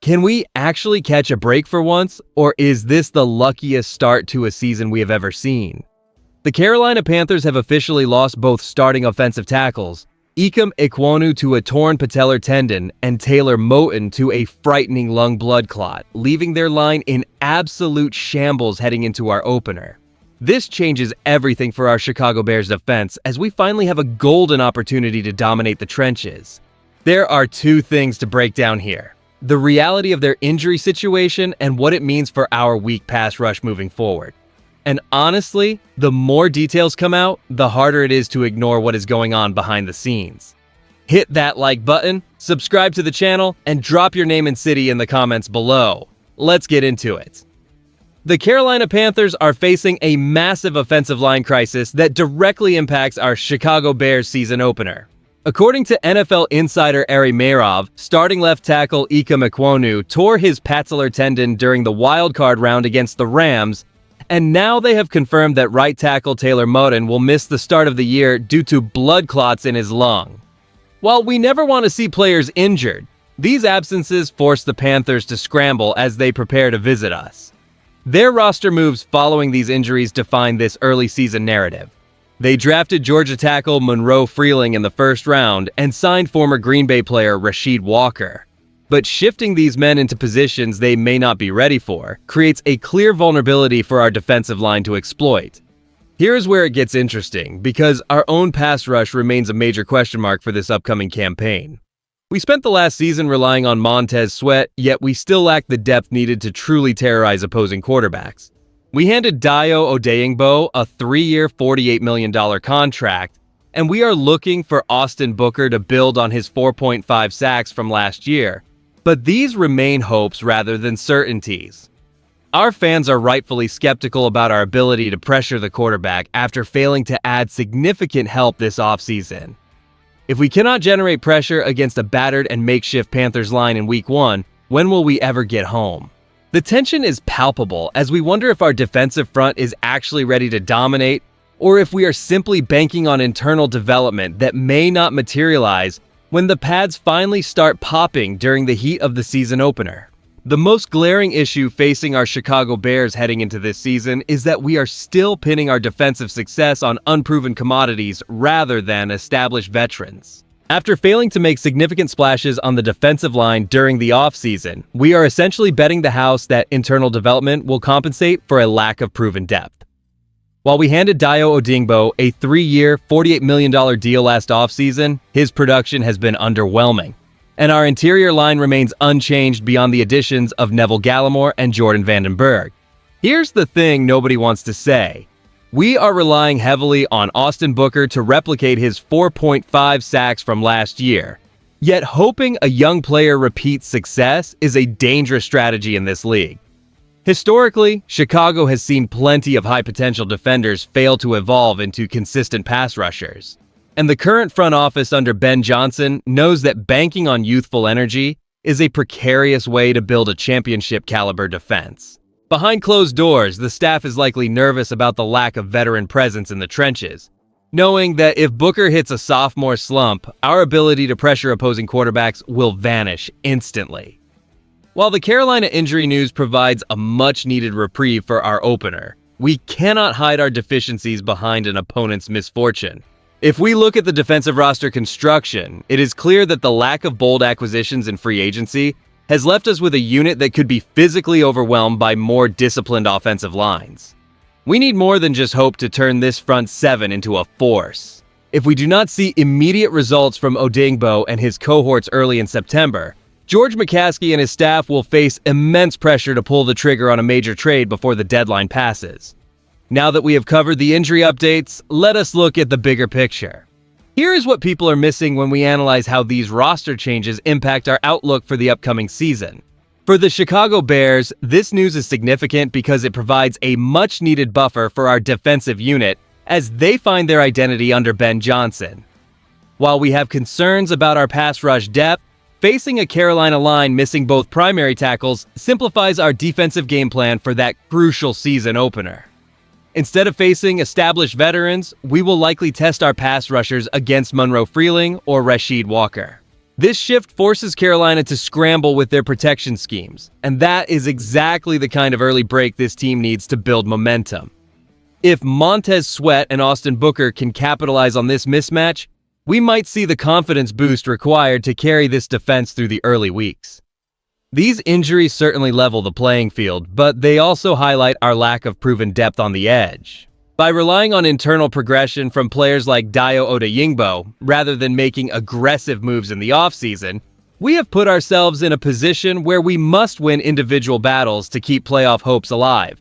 Can we actually catch a break for once, or is this the luckiest start to a season we have ever seen? The Carolina Panthers have officially lost both starting offensive tackles, Ikem Ekwonu to a torn patellar tendon and Taylor Moton to a frightening lung blood clot, leaving their line in absolute shambles heading into our opener. This changes everything for our Chicago Bears defense as we finally have a golden opportunity to dominate the trenches. There are two things to break down here: the reality of their injury situation and what it means for our weak pass rush moving forward. And honestly, the more details come out, the harder it is to ignore what is going on behind the scenes. Hit that like button, subscribe to the channel, and drop your name and city in the comments below. Let's get into it. The Carolina Panthers are facing a massive offensive line crisis that directly impacts our Chicago Bears season opener. According to NFL insider Ari Meirov, starting left tackle Ikem Ekwonu tore his patellar tendon during the wildcard round against the Rams, and now they have confirmed that right tackle Taylor Moton will miss the start of the year due to blood clots in his lung. While we never want to see players injured, these absences force the Panthers to scramble as they prepare to visit us. Their roster moves following these injuries define this early season narrative. They drafted Georgia tackle Monroe Freeling in the first round and signed former Green Bay player Rasheed Walker. But shifting these men into positions they may not be ready for creates a clear vulnerability for our defensive line to exploit. Here's where it gets interesting, because our own pass rush remains a major question mark for this upcoming campaign. We spent the last season relying on Montez Sweat, yet we still lack the depth needed to truly terrorize opposing quarterbacks. We handed Dayo Odeyingbo a 3-year, $48 million contract, and we are looking for Austin Booker to build on his 4.5 sacks from last year. But these remain hopes rather than certainties. Our fans are rightfully skeptical about our ability to pressure the quarterback after failing to add significant help this offseason. If we cannot generate pressure against a battered and makeshift Panthers line in Week 1, when will we ever get home? The tension is palpable as we wonder if our defensive front is actually ready to dominate, or if we are simply banking on internal development that may not materialize when the pads finally start popping during the heat of the season opener. The most glaring issue facing our Chicago Bears heading into this season is that we are still pinning our defensive success on unproven commodities rather than established veterans. After failing to make significant splashes on the defensive line during the offseason, we are essentially betting the house that internal development will compensate for a lack of proven depth. While we handed Dayo Odeyingbo a 3-year, $48 million deal last offseason, his production has been underwhelming, and our interior line remains unchanged beyond the additions of Neville Gallimore and Jordan Vandenberg. Here's the thing nobody wants to say. We are relying heavily on Austin Booker to replicate his 4.5 sacks from last year, yet hoping a young player repeats success is a dangerous strategy in this league. Historically, Chicago has seen plenty of high-potential defenders fail to evolve into consistent pass rushers. And the current front office under Ben Johnson knows that banking on youthful energy is a precarious way to build a championship-caliber defense. Behind closed doors, the staff is likely nervous about the lack of veteran presence in the trenches, knowing that if Booker hits a sophomore slump, our ability to pressure opposing quarterbacks will vanish instantly. While the Carolina injury news provides a much-needed reprieve for our opener, we cannot hide our deficiencies behind an opponent's misfortune. If we look at the defensive roster construction, it is clear that the lack of bold acquisitions in free agency has left us with a unit that could be physically overwhelmed by more disciplined offensive lines. We need more than just hope to turn this front seven into a force. If we do not see immediate results from Odeyingbo and his cohorts early in September, George McCaskey and his staff will face immense pressure to pull the trigger on a major trade before the deadline passes. Now that we have covered the injury updates, let us look at the bigger picture. Here is what people are missing when we analyze how these roster changes impact our outlook for the upcoming season. For the Chicago Bears, this news is significant because it provides a much-needed buffer for our defensive unit as they find their identity under Ben Johnson. While we have concerns about our pass rush depth, facing a Carolina line missing both primary tackles simplifies our defensive game plan for that crucial season opener. Instead of facing established veterans, we will likely test our pass rushers against Monroe Freeling or Rasheed Walker. This shift forces Carolina to scramble with their protection schemes, and that is exactly the kind of early break this team needs to build momentum. If Montez Sweat and Austin Booker can capitalize on this mismatch, we might see the confidence boost required to carry this defense through the early weeks. These injuries certainly level the playing field, but they also highlight our lack of proven depth on the edge. By relying on internal progression from players like Dayo Odeyingbo, rather than making aggressive moves in the offseason, we have put ourselves in a position where we must win individual battles to keep playoff hopes alive.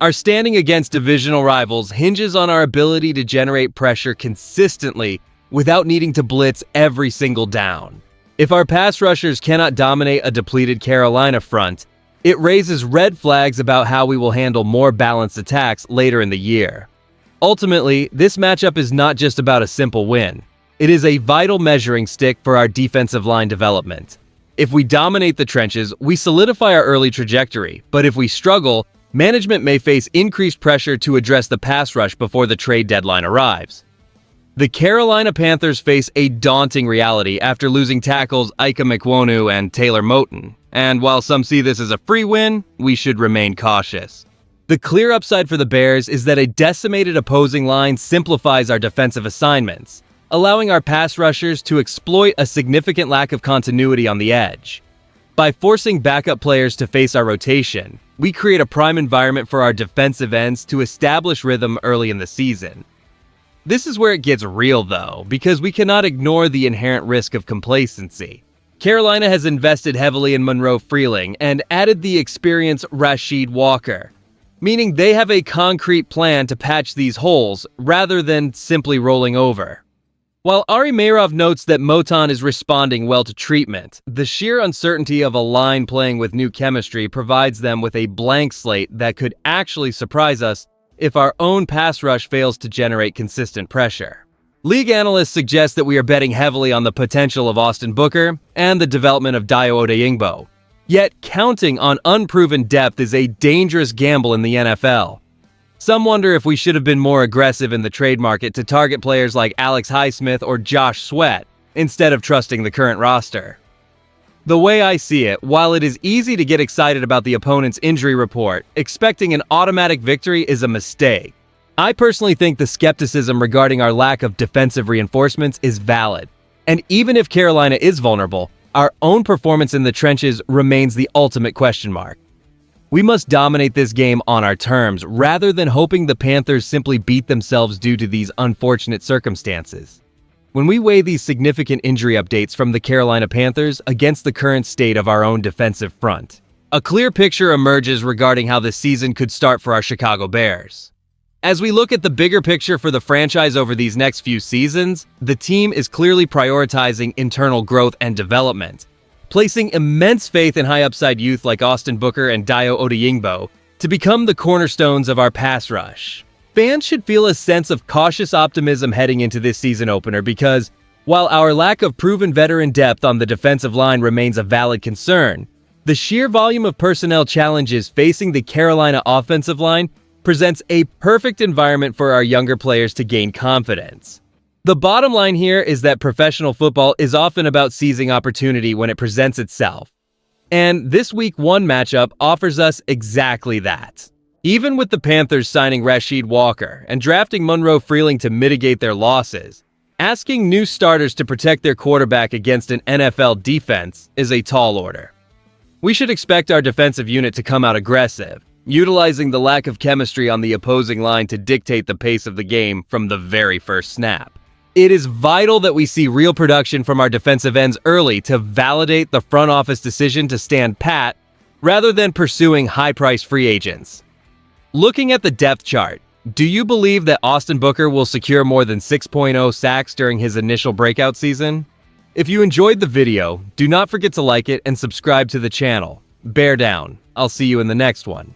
Our standing against divisional rivals hinges on our ability to generate pressure consistently without needing to blitz every single down. If our pass rushers cannot dominate a depleted Carolina front, it raises red flags about how we will handle more balanced attacks later in the year. Ultimately, this matchup is not just about a simple win. It is a vital measuring stick for our defensive line development. If we dominate the trenches, we solidify our early trajectory, but if we struggle, management may face increased pressure to address the pass rush before the trade deadline arrives. The Carolina Panthers face a daunting reality after losing tackles Ikem Ekwonu and Taylor Moton. And while some see this as a free win, we should remain cautious. The clear upside for the Bears is that a decimated opposing line simplifies our defensive assignments, allowing our pass rushers to exploit a significant lack of continuity on the edge. By forcing backup players to face our rotation, we create a prime environment for our defensive ends to establish rhythm early in the season. This is where it gets real though, because we cannot ignore the inherent risk of complacency. Carolina has invested heavily in Monroe Freeling and added the experienced Rasheed Walker, meaning they have a concrete plan to patch these holes rather than simply rolling over. While Ari Meirov notes that Moton is responding well to treatment, the sheer uncertainty of a line playing with new chemistry provides them with a blank slate that could actually surprise us if our own pass rush fails to generate consistent pressure. League analysts suggest that we are betting heavily on the potential of Austin Booker and the development of Dayo Odeyingbo. Yet, counting on unproven depth is a dangerous gamble in the NFL. Some wonder if we should have been more aggressive in the trade market to target players like Alex Highsmith or Josh Sweat, instead of trusting the current roster. The way I see it, while it is easy to get excited about the opponent's injury report, expecting an automatic victory is a mistake. I personally think the skepticism regarding our lack of defensive reinforcements is valid. And even if Carolina is vulnerable, our own performance in the trenches remains the ultimate question mark. We must dominate this game on our terms, rather than hoping the Panthers simply beat themselves due to these unfortunate circumstances. When we weigh these significant injury updates from the Carolina Panthers against the current state of our own defensive front, a clear picture emerges regarding how the season could start for our Chicago Bears. As we look at the bigger picture for the franchise over these next few seasons, the team is clearly prioritizing internal growth and development, placing immense faith in high-upside youth like Austin Booker and Dayo Odeyingbo to become the cornerstones of our pass rush. Fans should feel a sense of cautious optimism heading into this season opener because, while our lack of proven veteran depth on the defensive line remains a valid concern, the sheer volume of personnel challenges facing the Carolina offensive line presents a perfect environment for our younger players to gain confidence. The bottom line here is that professional football is often about seizing opportunity when it presents itself. And this Week 1 matchup offers us exactly that. Even with the Panthers signing Rasheed Walker and drafting Monroe Freeling to mitigate their losses, asking new starters to protect their quarterback against an NFL defense is a tall order. We should expect our defensive unit to come out aggressive, utilizing the lack of chemistry on the opposing line to dictate the pace of the game from the very first snap. It is vital that we see real production from our defensive ends early to validate the front office decision to stand pat rather than pursuing high-priced free agents. Looking at the depth chart, do you believe that Austin Booker will secure more than 6.0 sacks during his initial breakout season? If you enjoyed the video, do not forget to like it and subscribe to the channel. Bear down. I'll see you in the next one.